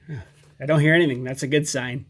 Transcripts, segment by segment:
I don't hear anything. That's a good sign.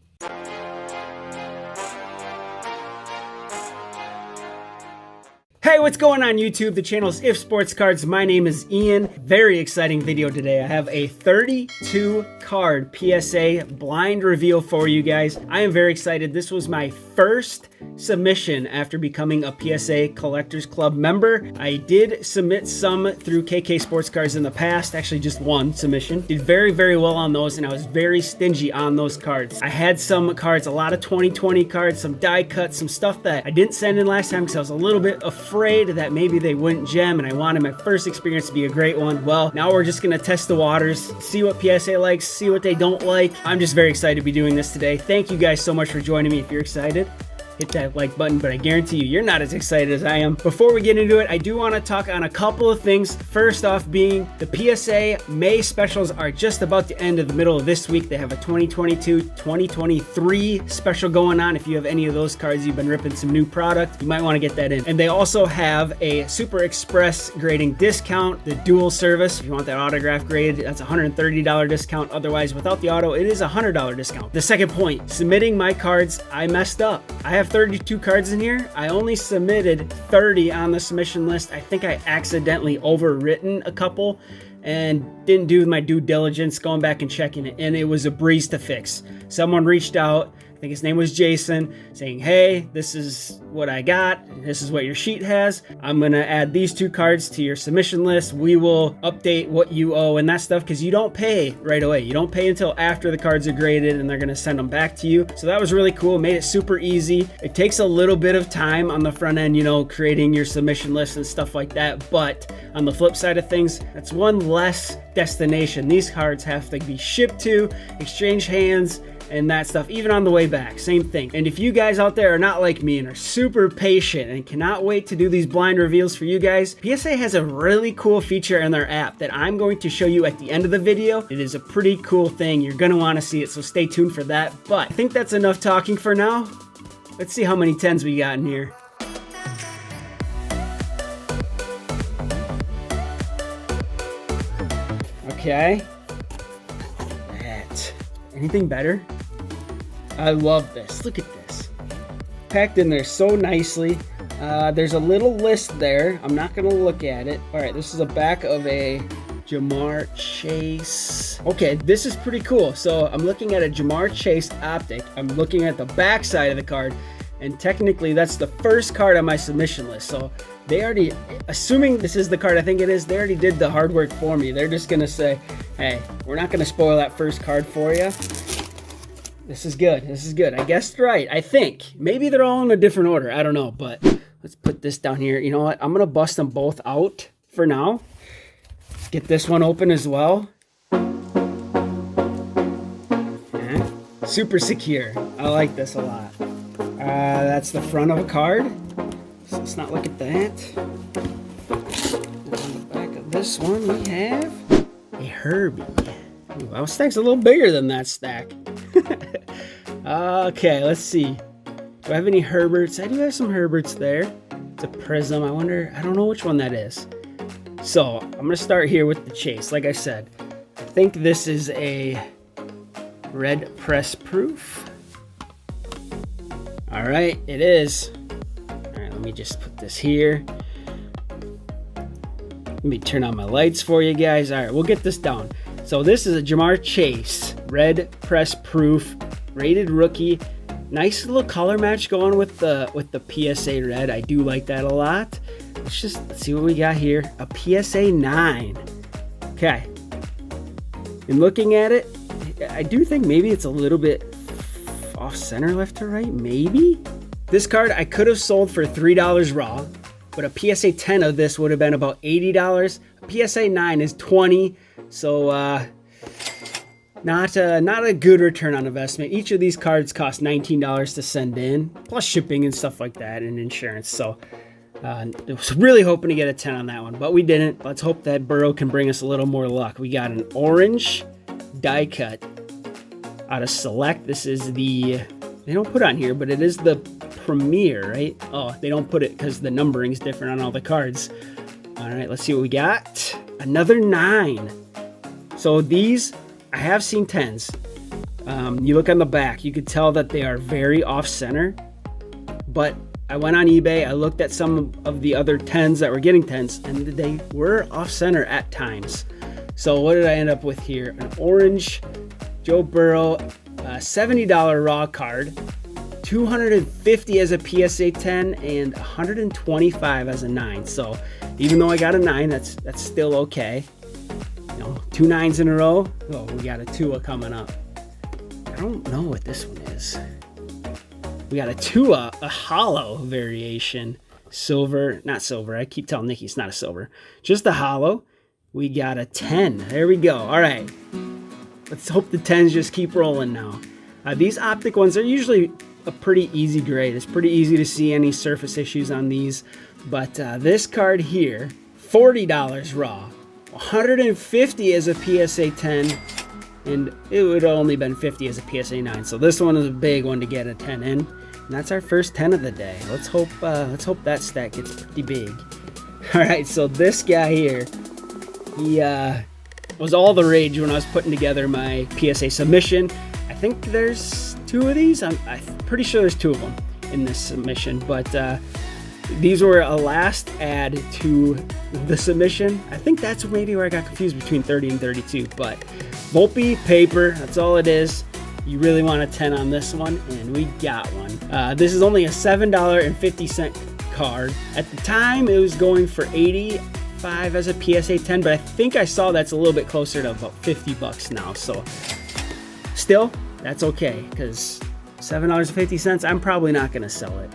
Hey, what's going on YouTube? The channel is If Sports Cards. My name is Ian. Very exciting video today. I have a 32 card PSA blind reveal for you guys. I am very excited. This was my first submission after becoming a PSA Collectors Club member. I did submit some through KK Sports Cards in the past, actually just one submission. Did very, very well on those, and I was very stingy on those cards. I had some cards, a lot of 2020 cards, some die cuts, some stuff that I didn't send in last time because I was a little bit afraid that maybe they wouldn't gem, and I wanted my first experience to be a great one. Well, now we're just gonna test the waters, see what PSA likes, see what they don't like. I'm just very excited to be doing this today. Thank you guys so much for joining me. If you're excited, hit that like button, but I guarantee you're not as excited as I am. Before we get into it, I do want to talk on a couple of things. First off being the PSA May specials are just about to end in the middle of this week. They have a 2022-2023 special going on. If you have any of those cards, you've been ripping some new product, you might want to get that in. And they also have a Super Express grading discount, the dual service. If you want that autograph graded, that's a $130 discount. Otherwise, without the auto, it is a $100 discount. The second point, submitting my cards, I messed up. I have 32 cards in here. I only submitted 30 on the submission list. I think I accidentally overwritten a couple and didn't do my due diligence going back and checking it, and it was a breeze to fix. Someone reached out, I think his name was Jason, saying, hey, this is what I got. This is what your sheet has. I'm going to add these two cards to your submission list. We will update what you owe and that stuff, because you don't pay right away. You don't pay until after the cards are graded and they're going to send them back to you. So that was really cool. Made it super easy. It takes a little bit of time on the front end, you know, creating your submission list and stuff like that. But on the flip side of things, that's one less destination these cards have to be shipped to, exchange hands, and that stuff, even on the way back, same thing. And if you guys out there are not like me and are super patient and cannot wait to do these blind reveals for you guys, PSA has a really cool feature in their app that I'm going to show you at the end of the video. It is a pretty cool thing. You're gonna wanna see it, so stay tuned for that. But I think that's enough talking for now. Let's see how many 10s we got in here. Okay. That. Anything better? I love this. Look at this. Packed in there so nicely. There's a little list there. I'm not going to look at it. All right, this is the back of a Jamar Chase. Okay, this is pretty cool. So I'm looking at a Jamar Chase optic. I'm looking at the back side of the card, and technically that's the first card on my submission list. So they already, assuming this is the card I think it is, they already did the hard work for me. They're just going to say, hey, we're not going to spoil that first card for you. This is good. This is good. I guessed right, I think. Maybe they're all in a different order. I don't know, but let's put this down here. You know what? I'm going to bust them both out for now. Get this one open as well. Okay. Super secure. I like this a lot. That's the front of a card. So let's not look at that. And on the back of this one, we have a Herbie. Ooh, our stack's a little bigger than that stack. Okay, let's see. Do I have any Herberts? I do have some Herberts there. It's a Prism. I wonder, I don't know which one that is. So I'm going to start here with the Chase. Like I said, I think this is a red press proof. All right, it is. All right, let me just put this here. Let me turn on my lights for you guys. All right, we'll get this down. So this is a Jamar Chase, red press proof, rated rookie. Nice little color match going with the PSA red. I do like that a lot. Let's see what we got here. A PSA 9. Okay. In looking at it, I do think maybe it's a little bit off center left to right, maybe? This card I could have sold for $3 raw, but a PSA 10 of this would have been about $80. A PSA 9 is $20. So not a good return on investment. Each of these cards cost $19 to send in, plus shipping and stuff like that, and insurance. So I was really hoping to get a 10 on that one, but we didn't. Let's hope that Burrow can bring us a little more luck. We got an orange die cut out of Select. This is the, they don't put on here, but it is the Premier, right? Oh, they don't put it because the numbering is different on all the cards. All right, let's see what we got. Another 9. So these, I have seen 10s. You look on the back, you could tell that they are very off-center, but I went on eBay, I looked at some of the other 10s that were getting 10s, and they were off-center at times. So what did I end up with here? An orange Joe Burrow, $70 raw card, $250 as a PSA 10, and $125 as a 9. So even though I got a 9, that's still okay. You know, 2 9s in a row. Oh, we got a Tua coming up. I don't know what this one is. We got a Tua, a hollow variation. Silver, not silver. I keep telling Nikki it's not a silver. Just a hollow. We got a 10. There we go. All right. Let's hope the 10s just keep rolling now. These optic ones are usually a pretty easy grade. It's pretty easy to see any surface issues on these. But this card here, $40 raw. $150 as a PSA 10. And it would have only been $50 as a PSA 9. So this one is a big one to get a 10 in. And that's our first 10 of the day. Let's hope that stack gets pretty big. All right, so this guy here, he was all the rage when I was putting together my PSA submission. I think there's 2 of these. I'm pretty sure there's 2 of them in this submission. But these were a last add to the submission. I think that's maybe where I got confused between 30 and 32. But Volpe paper, that's all it is. You really want a 10 on this one, and we got one. This is only a $7.50 card. At the time, it was going for $85 as a PSA 10, but I think I saw that's a little bit closer to about $50 now. So still, that's okay, because $7.50, I'm probably not going to sell it.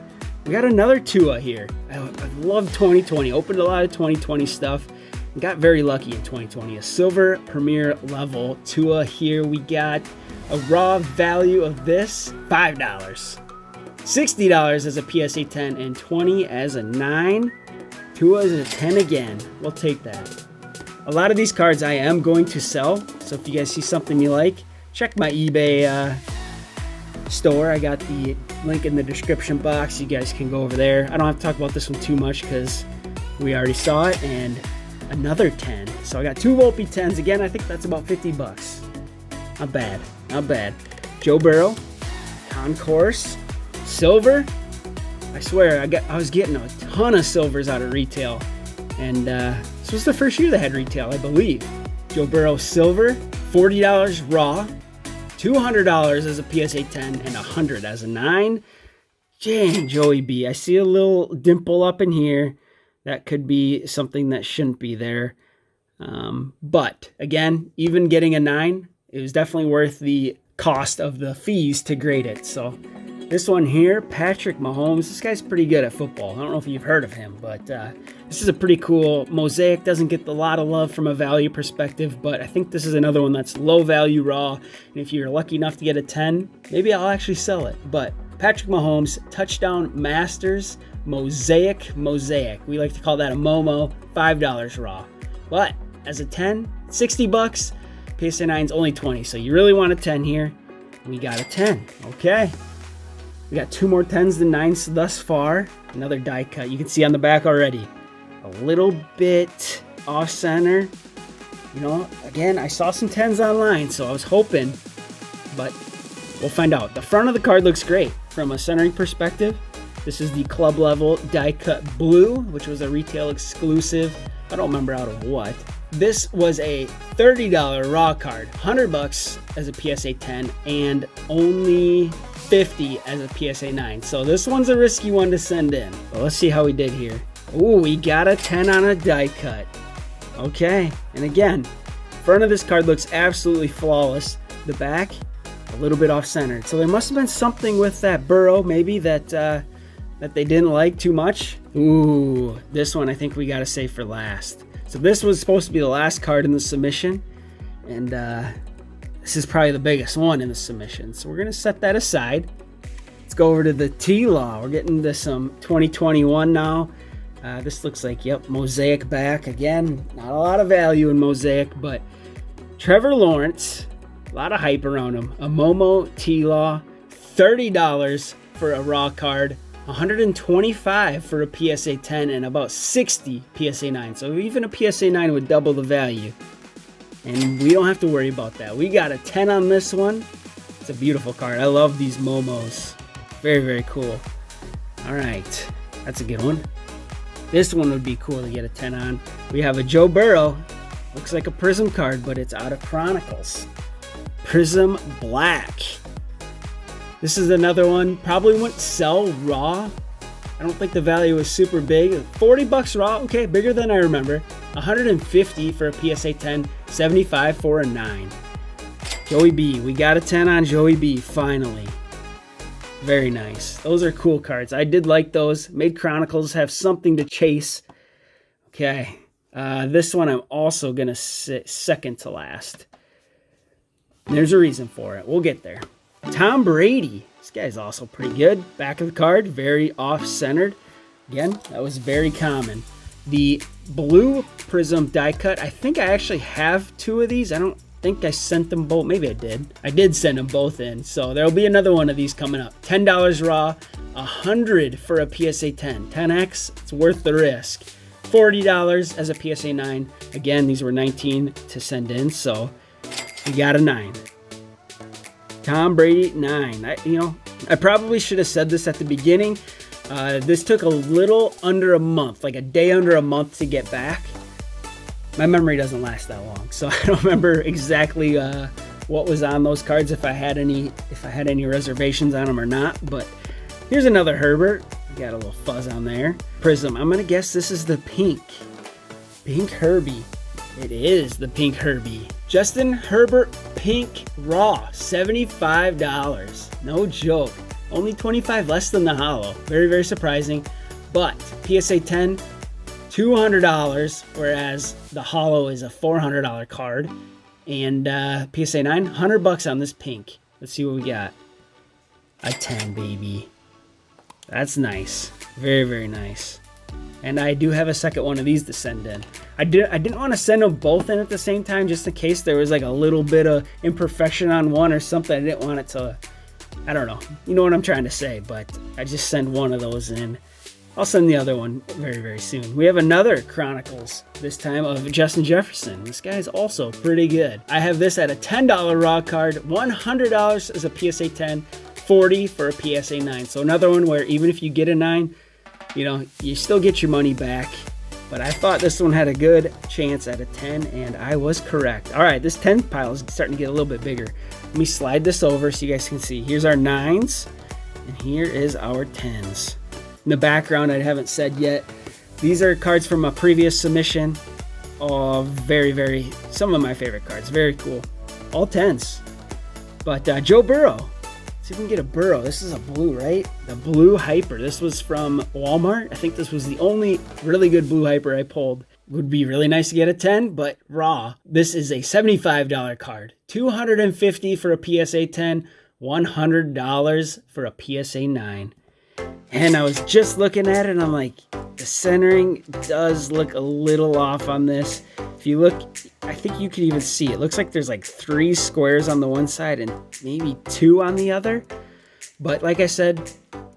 We got another Tua here. I love 2020. Opened a lot of 2020 stuff. Got very lucky in 2020. A silver premier level Tua here. We got a raw value of this, $5. $60 as a PSA 10 and $20 as a 9. Tua is a 10 again. We'll take that. A lot of these cards I am going to sell. So if you guys see something you like, check my eBay store. I got the link in the description box. You guys can go over there. I don't have to talk about this one too much because we already saw it. And another 10. So I got 2 Volpe 10s. Again, I think that's about $50. Not bad. Not bad. Joe Burrow, Concourse, silver. I swear, I was getting a ton of silvers out of retail. And this was the first year they had retail, I believe. Joe Burrow silver, $40 raw, $200 as a PSA 10, and $100 as a 9. Dang, Joey B. I see a little dimple up in here. That could be something that shouldn't be there. But again, even getting a 9, it was definitely worth the cost of the fees to grade it. So this one here, Patrick Mahomes. This guy's pretty good at football. I don't know if you've heard of him, but this is a pretty cool mosaic. Doesn't get a lot of love from a value perspective, but I think this is another one that's low value raw. And if you're lucky enough to get a 10, maybe I'll actually sell it. But Patrick Mahomes, Touchdown Masters, Mosaic. We like to call that a Momo, $5 raw. But as a 10, $60. PSA 9's only 20, so you really want a 10 here. We got a 10. Okay. We got 2 more 10s than 9s thus far. Another die cut. You can see on the back already. A little bit off center. You know, again, I saw some 10s online, so I was hoping, but we'll find out. The front of the card looks great from a centering perspective. This is the club level die cut blue, which was a retail exclusive. I don't remember out of what. This was a $30 raw card, $100 as a PSA 10, and only $50 as a PSA 9. So this one's a risky one to send in. But let's see how we did here. Ooh, we got a 10 on a die cut. Okay, and again, front of this card looks absolutely flawless. The back, a little bit off-centered. So there must have been something with that Burrow, maybe that they didn't like too much. Ooh, this one I think we got to save for last. So this was supposed to be the last card in the submission, and this is probably the biggest one in the submission. So we're going to set that aside. Let's go over to the T-Law. We're getting to some 2021 now. This looks like, yep, Mosaic back. Again, not a lot of value in Mosaic, but Trevor Lawrence, a lot of hype around him. A Momo T-Law, $30 for a raw card. $125 for a PSA 10 and about $60 PSA 9. So even a PSA 9 would double the value. And we don't have to worry about that. We got a 10 on this one. It's a beautiful card. I love these Momos. Very, very cool. All right, that's a good one. This one would be cool to get a 10 on. We have a Joe Burrow. Looks like a Prism card, but it's out of Chronicles. Prism Black. This is another one. Probably wouldn't sell raw. I don't think the value is super big. $40 raw. Okay, bigger than I remember. $150 for a PSA 10. $75 for a 9. Joey B. We got a 10 on Joey B. Finally. Very nice. Those are cool cards. I did like those. Made Chronicles have something to chase. Okay. This one I'm also going to sit second to last. There's a reason for it. We'll get there. Tom Brady. This guy's also pretty good. Back of the card, very off-centered. Again, that was very common. The blue Prism die cut. I think I actually have 2 of these. I don't think I sent them both. Maybe I did. I did send them both in. So there'll be another one of these coming up. $10 raw. $100 for a PSA 10. 10X. It's worth the risk. $40 as a PSA 9. Again, these were 19 to send in. So we got a 9. Tom Brady 9. I probably should have said this at the beginning. This took a little under a month, like a day under a month to get back. My memory doesn't last that long, so I don't remember exactly what was on those cards, if I had any reservations on them or not. But here's another Herbert. Got a little fuzz on there. Prism. I'm gonna guess this is the pink Herbie. It is the pink Herbie. Justin Herbert pink raw, $75. No joke. Only 25 less than the holo. Very, very surprising. But PSA 10, $200, whereas the holo is a $400 card. And PSA 9, $100 on this pink. Let's see what we got. A 10, baby. That's nice. Very, very nice. And I do have a second one of these to send in. I didn't want to send them both in at the same time, just in case there was like a little bit of imperfection on one or something. I didn't want it to, I don't know. You know what I'm trying to say, but I just send one of those in. I'll send the other one very, very soon. We have another Chronicles, this time of Justin Jefferson. This guy's also pretty good. I have this at a $10 raw card, $100 as a PSA 10, $40 for a PSA 9. So another one where even if you get a 9, you still get your money back. But I thought this one had a good chance at a 10, and I was correct. All right, this 10 pile is starting to get a little bit bigger. Let me slide this over so you guys can see. Here's our 9s, and here is our 10s. In the background, I haven't said yet, these are cards from a previous submission. Oh, very, very, some of my favorite cards. Very cool. All 10s. But Joe Burrow. Let's see if we can get a Burrow. This is a blue, right? The blue Hyper. This was from Walmart. I think this was the only really good blue Hyper I pulled. Would be really nice to get a 10, but raw. This is a $75 card. $250 for a PSA 10. $100 for a PSA 9. And I was just looking at it, and I'm like, the centering does look a little off on this. If you look, I think you can even see it looks like there's like 3 squares on the one side and maybe 2 on the other. But like I said,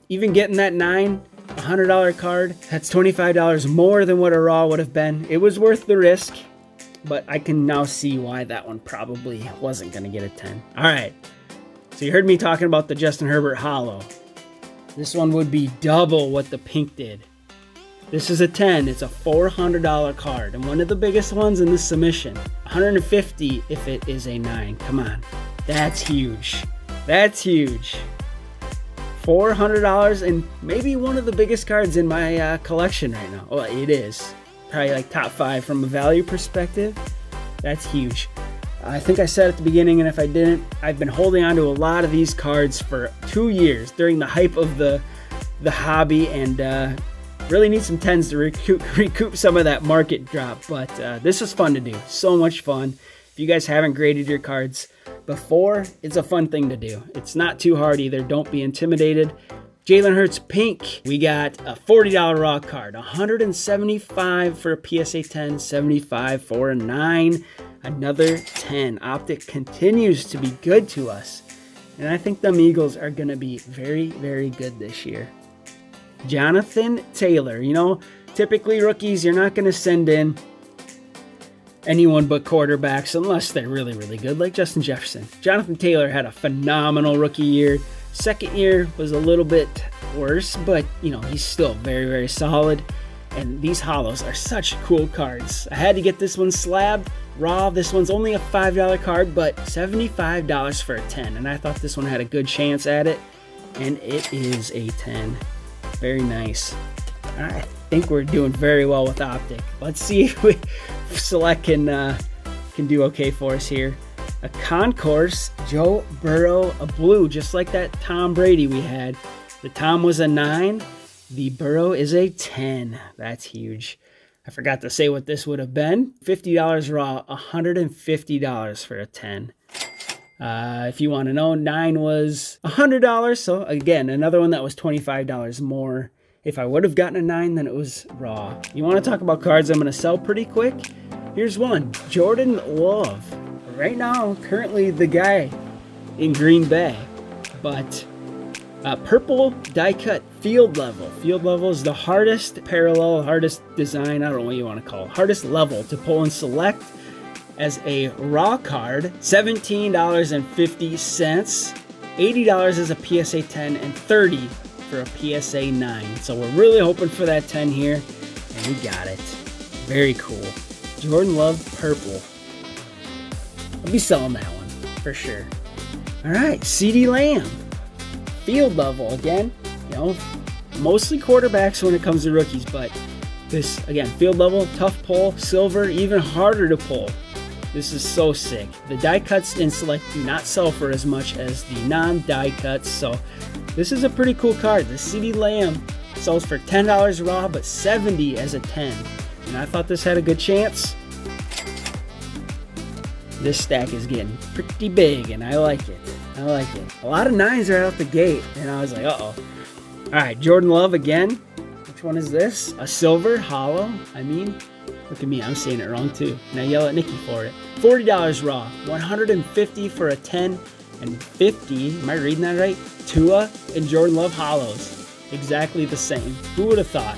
even getting that 9, $100 card, that's $25 more than what a raw would have been. It was worth the risk, but I can now see why that one probably wasn't going to get a 10. All right, so you heard me talking about the Justin Herbert holo. This one would be double what the pink did. This is a 10. It's a $400 card, and one of the biggest ones in this submission. $150 if it is a 9. Come on. That's huge. That's huge. $400 and maybe one of the biggest cards in my collection right now. Well, it is. Probably like top 5 from a value perspective. That's huge. I think I said at the beginning, and if I didn't, I've been holding on to a lot of these cards for 2 years during the hype of the hobby, and really need some 10s to recoup some of that market drop. But this was fun to do. So much fun. If you guys haven't graded your cards before, it's a fun thing to do. It's not too hard either. Don't be intimidated. Jalen Hurts pink. We got a $40 raw card. $175 for a PSA 10. $75 for a 9. Another 10. Optic continues to be good to us. And I think them Eagles are going to be very, very good this year. Jonathan Taylor. Typically rookies, you're not going to send in anyone but quarterbacks unless they're really, really good, like Justin Jefferson. Jonathan Taylor had a phenomenal rookie year. Second year was a little bit worse, but he's still very, very solid. And these hollows are such cool cards. I had to get this one slabbed raw. This one's only a $5 card, but $75 for a 10. And I thought this one had a good chance at it, and it is a 10. Very nice. I think we're doing very well with Optic. Let's see if Select can do okay for us here. A Concourse Joe Burrow, a blue, just like that Tom Brady we had. The Tom was a 9. The Burrow is a 10. That's huge. I forgot to say what this would have been. $50 raw, $150 for a 10. If you want to know, 9 was $100. So again, another one that was $25 more. If I would have gotten a 9, then it was raw. You want to talk about cards I'm going to sell pretty quick? Here's one. Jordan Love. Right now, currently the guy in Green Bay. But purple die cut field level. Field level is the hardest parallel, hardest design, I don't know what you want to call it, hardest level to pull and select as a raw card. $17.50, $80 as a PSA 10, and $30 for a PSA 9. So we're really hoping for that 10 here, and we got it. Very cool. Jordan Love purple. I'll be selling that one for sure. All right, CeeDee Lamb. Field level again, mostly quarterbacks when it comes to rookies, but this again, field level, tough pull, silver, even harder to pull. This is so sick. The die cuts in Select do not sell for as much as the non-die cuts, so this is a pretty cool card. The CeeDee Lamb sells for $10 raw, but $70 as a 10, and I thought this had a good chance. This stack is getting pretty big, and I like it. A lot of 9s right out the gate, and I was like, uh-oh. All right, Jordan Love again. Which one is this? A silver hollow? Look at me, I'm saying it wrong too. Now yell at Nikki for it. $40 raw, $150 for a 10, and $50, am I reading that right? Tua and Jordan Love hollows. Exactly the same. Who would have thought?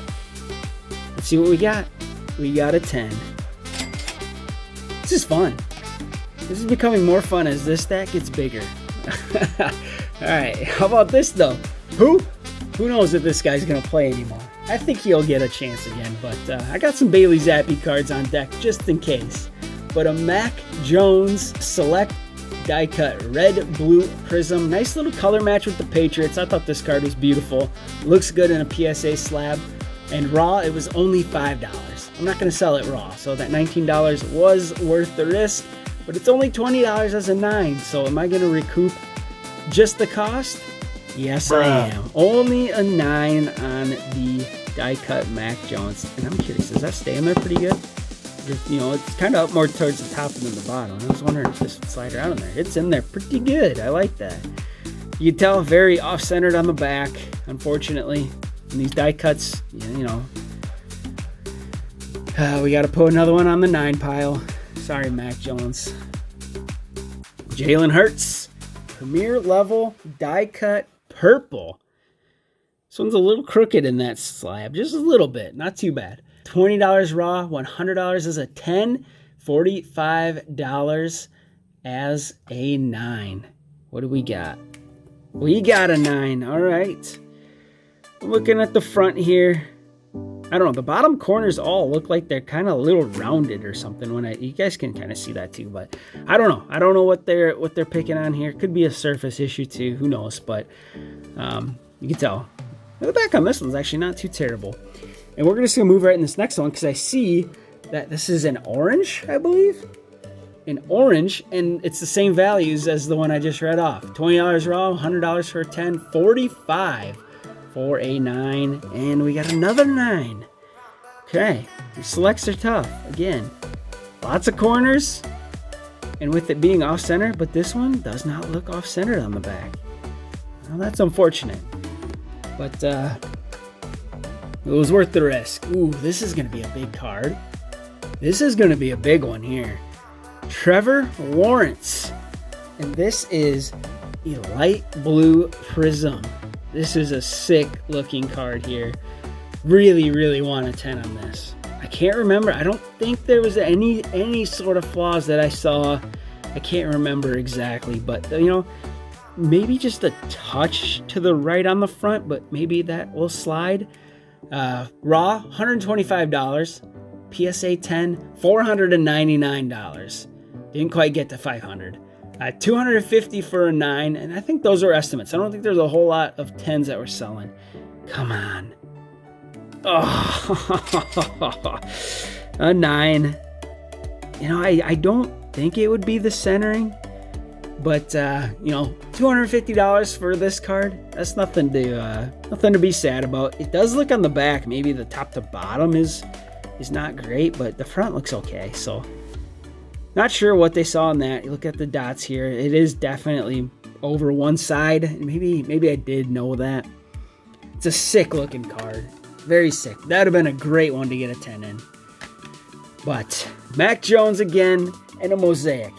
Let's see what we got. We got a 10. This is fun. This is becoming more fun as this stack gets bigger. Alright, how about this though? Who knows if this guy's gonna play anymore? I think he'll get a chance again, but I got some Bailey Zappi cards on deck just in case. But a Mac Jones Select die cut red blue prism, nice little color match with the Patriots. I thought this card was beautiful. Looks good in a PSA slab, and raw it was only $5. I'm not gonna sell it raw, so that $19 was worth the risk. But it's only $20 as a 9, so am I going to recoup just the cost? Yes, I am. Only a 9 on the die cut Mac Jones. And I'm curious, does that stay in there pretty good? It's kind of up more towards the top than the bottom. I was wondering if this would slide around in there. It's in there pretty good. I like that. You can tell very off-centered on the back, unfortunately. And these die cuts, we got to put another one on the 9 pile. Sorry, Mac Jones. Jalen Hurts, premier level die cut purple. This one's a little crooked in that slab, just a little bit, not too bad. $20 raw, $100 as a 10, $45 as a 9. What do we got? We got a 9. All right. Looking at the front here. I don't know, the bottom corners all look like they're kind of a little rounded or something. You guys can kind of see that too, but I don't know. I don't know what they're picking on here. Could be a surface issue too. Who knows? But you can tell. The back on this one's actually not too terrible. And we're just gonna move right in this next one because I see that this is an orange, I believe. An orange, and it's the same values as the one I just read off. $20 raw, $100 for a 10, $45 for a 9, and we got another 9. Okay, the selects are tough. Again, lots of corners, and with it being off-center, but this one does not look off-centered on the back. Well, that's unfortunate, but it was worth the risk. Ooh, this is going to be a big card. This is going to be a big one here. Trevor Lawrence, and this is a light blue prism. This is a sick looking card here. Really, really want a 10 on this. I can't remember. I don't think there was any sort of flaws that I saw. I can't remember exactly, but maybe just a touch to the right on the front, but maybe that will slide. Raw, $125. PSA 10, $499. Didn't quite get to $500. $250 for a 9, and I think those are estimates. I don't think there's a whole lot of 10s that were selling. Come on. Oh, a 9. I don't think it would be the centering, but $250 for this card, that's nothing to be sad about. It does look on the back, maybe the top to bottom is not great, but the front looks okay. So not sure what they saw in that. You look at the dots here, it is definitely over one side. Maybe I did know that. It's a sick looking card, very sick. That would have been a great one to get a 10 in. But Mac Jones again and a mosaic.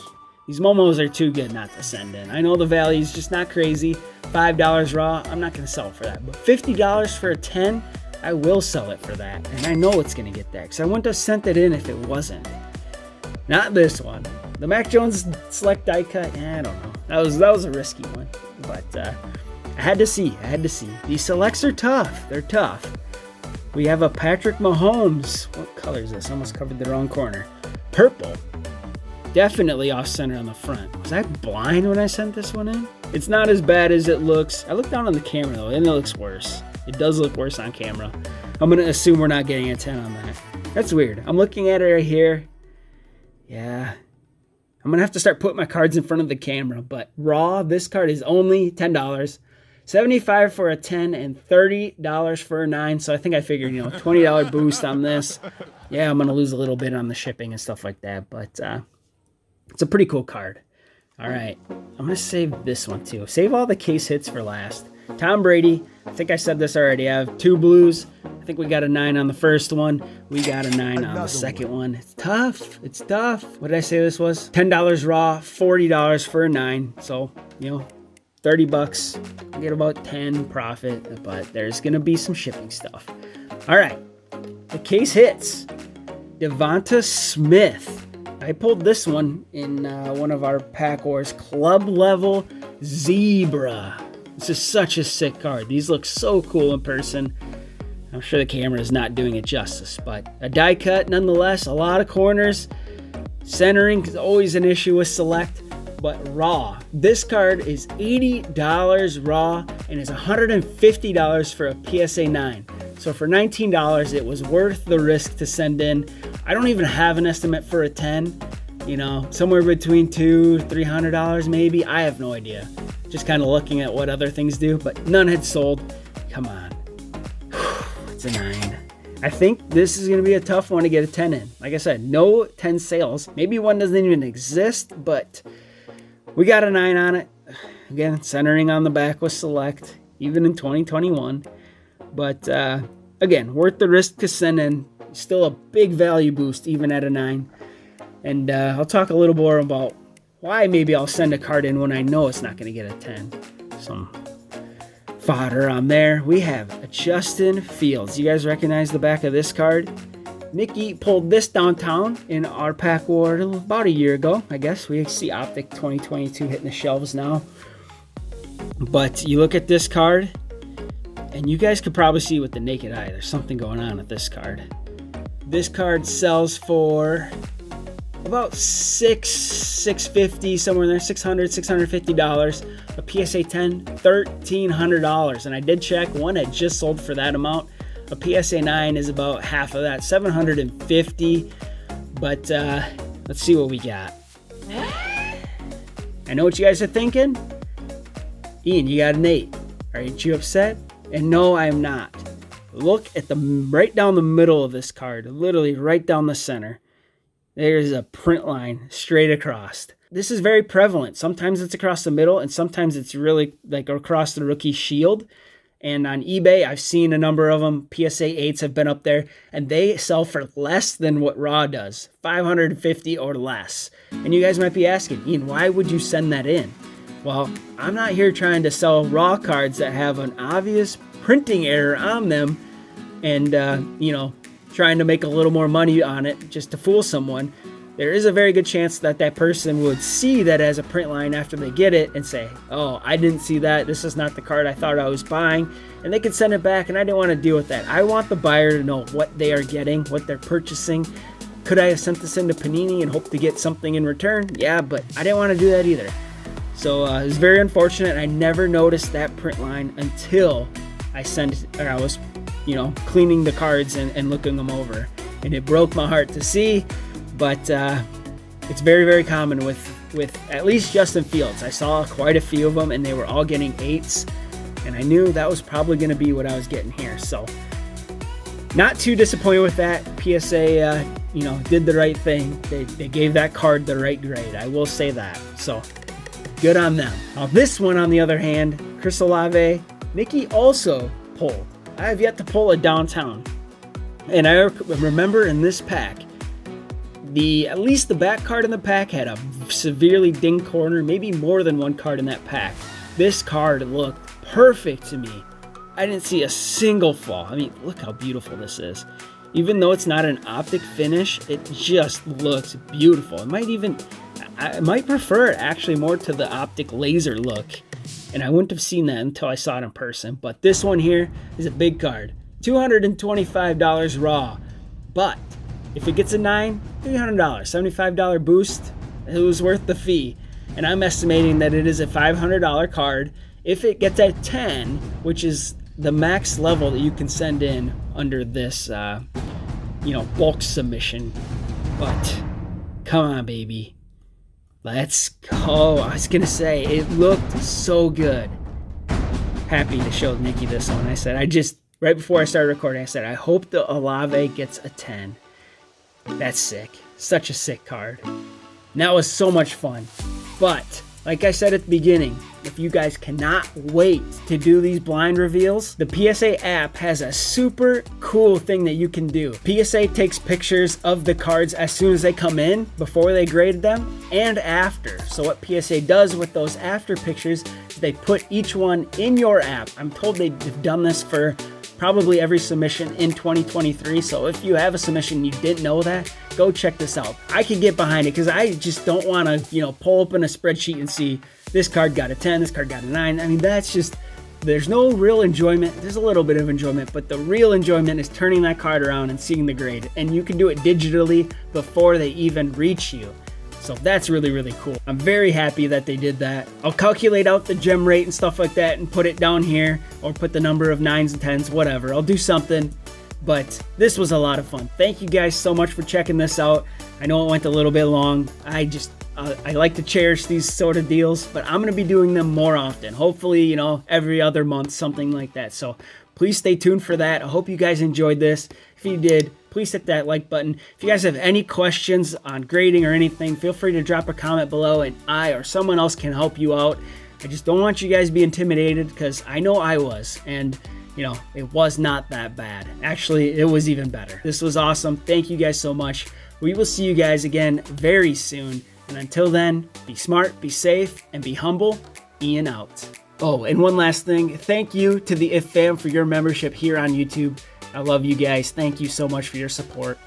These momos are too good not to send in. I know the value is just not crazy. $5 raw, I'm not going to sell it for that. But $50 for a 10, I will sell it for that. And I know it's going to get that because I wouldn't have sent it in if it wasn't. Not this one. The Mac Jones select die cut, I don't know. That was a risky one. But I had to see. These selects are tough. They're tough. We have a Patrick Mahomes. What color is this? I almost covered the wrong corner. Purple. Definitely off center on the front. Was I blind when I sent this one in? It's not as bad as it looks. I looked down on the camera though, and it looks worse. It does look worse on camera. I'm going to assume we're not getting a 10 on that. That's weird. I'm looking at it right here. Yeah. I'm going to have to start putting my cards in front of the camera. But raw, this card is only $10. $75 for a 10 and $30 for a 9. So I think I figured, $20 boost on this. Yeah, I'm going to lose a little bit on the shipping and stuff like that. But it's a pretty cool card. All right. I'm going to save this one too. Save all the case hits for last. Tom Brady. I think I said this already. I have 2 blues. I think we got a 9 on the first one. We got a 9 on the second one. It's tough. What did I say this was? $10 raw, $40 for a 9. So, $30. I get about 10 profit, but there's going to be some shipping stuff. All right. The case hits. Devonta Smith. I pulled this one in one of our Pack Wars Club Level Zebra. This is such a sick card. These look so cool in person. I'm sure the camera is not doing it justice, but a die cut nonetheless. A lot of corners. Centering is always an issue with select, but raw. This card is $80 raw and is $150 for a PSA 9. So for $19, it was worth the risk to send in. I don't even have an estimate for a 10. Somewhere between $200-$300 maybe. I have no idea. Just kind of looking at what other things do, but none had sold. Come on. It's a 9. I think this is going to be a tough one to get a 10 in. Like I said, no 10 sales. Maybe one doesn't even exist, but we got a 9 on it. Again, centering on the back was select, even in 2021. But again, worth the risk to send in. Still a big value boost, even at a 9. And I'll talk a little more about why maybe I'll send a card in when I know it's not going to get a 10. Some fodder on there. We have a Justin Fields. You guys recognize the back of this card? Nikki pulled this downtown in our pack war about a year ago, I guess. We see Optic 2022 hitting the shelves now. But you look at this card, and you guys could probably see with the naked eye, there's something going on with this card. This card sells for about $650, somewhere in there, $650. A PSA 10, $1,300. And I did check, one had just sold for that amount. A PSA 9 is about half of that, $750. But let's see what we got. I know what you guys are thinking. Ian, you got an 8. Aren't you upset? And no, I am not. Look at right down the middle of this card, literally right down the center. There's a print line straight across. This is very prevalent. Sometimes it's across the middle, and sometimes it's really like across the rookie shield. And on eBay, I've seen a number of them. PSA 8s have been up there, and they sell for less than what Raw does, $550 or less. And you guys might be asking, Ian, why would you send that in? Well, I'm not here trying to sell Raw cards that have an obvious printing error on them and, trying to make a little more money on it just to fool someone, there is a very good chance that that person would see that as a print line after they get it and say, oh, I didn't see that. This is not the card I thought I was buying. And they can send it back, and I didn't want to deal with that. I want the buyer to know what they are getting, what they're purchasing. Could I have sent this into Panini and hoped to get something in return? Yeah, but I didn't want to do that either. So it was very unfortunate. I never noticed that print line until I was, cleaning the cards and looking them over. And it broke my heart to see. But it's very, very common with at least Justin Fields. I saw quite a few of them, and they were all getting 8s. And I knew that was probably going to be what I was getting here. So not too disappointed with that. PSA, did the right thing. They gave that card the right grade. I will say that. So good on them. Now this one, on the other hand, Chris Olave, Nikki also pulled. I have yet to pull a downtown. And I remember in this pack, at least the back card in the pack had a severely dinged corner, maybe more than one card in that pack. This card looked perfect to me. I didn't see a single flaw. I mean, look how beautiful this is. Even though it's not an optic finish, it just looks beautiful. I might prefer it actually more to the optic laser look. And I wouldn't have seen that until I saw it in person. But this one here is a big card. $225 raw. But if it gets a 9, $300, $75 boost, it was worth the fee. And I'm estimating that it is a $500 card. If it gets a 10, which is the max level that you can send in under this, bulk submission. But come on, baby. Let's go. I was going to say, it looked so good. Happy to show Nikki this one. Right before I started recording, I said, I hope the Olave gets a 10. That's sick. Such a sick card. And that was so much fun. But like I said at the beginning, if you guys cannot wait to do these blind reveals, the PSA app has a super cool thing that you can do. PSA takes pictures of the cards as soon as they come in, before they grade them, and after. So what PSA does with those after pictures is they put each one in your app. I'm told they've done this for probably every submission in 2023. So if you have a submission and you didn't know that, go check this out. I can get behind it because I just don't want to, pull open a spreadsheet and see this card got a 10, this card got a 9. I mean, there's no real enjoyment. There's a little bit of enjoyment, but the real enjoyment is turning that card around and seeing the grade. And you can do it digitally before they even reach you. So that's really, really cool. I'm very happy that they did that. I'll calculate out the gem rate and stuff like that and put it down here, or put the number of 9s and 10s, whatever. I'll do something, but this was a lot of fun. Thank you guys so much for checking this out. I know it went a little bit long. I like to cherish these sort of deals, but I'm going to be doing them more often. Hopefully, every other month, something like that. So please stay tuned for that. I hope you guys enjoyed this. If you did, please hit that like button. If you guys have any questions on grading or anything, feel free to drop a comment below and I or someone else can help you out. I just don't want you guys to be intimidated, because I know I was, and it was not that bad. Actually, it was even better. This was awesome. Thank you guys so much. We will see you guys again very soon. And until then, be smart, be safe, and be humble. Ian out. Oh, and one last thing. Thank you to the If fam for your membership here on YouTube. I love you guys. Thank you so much for your support.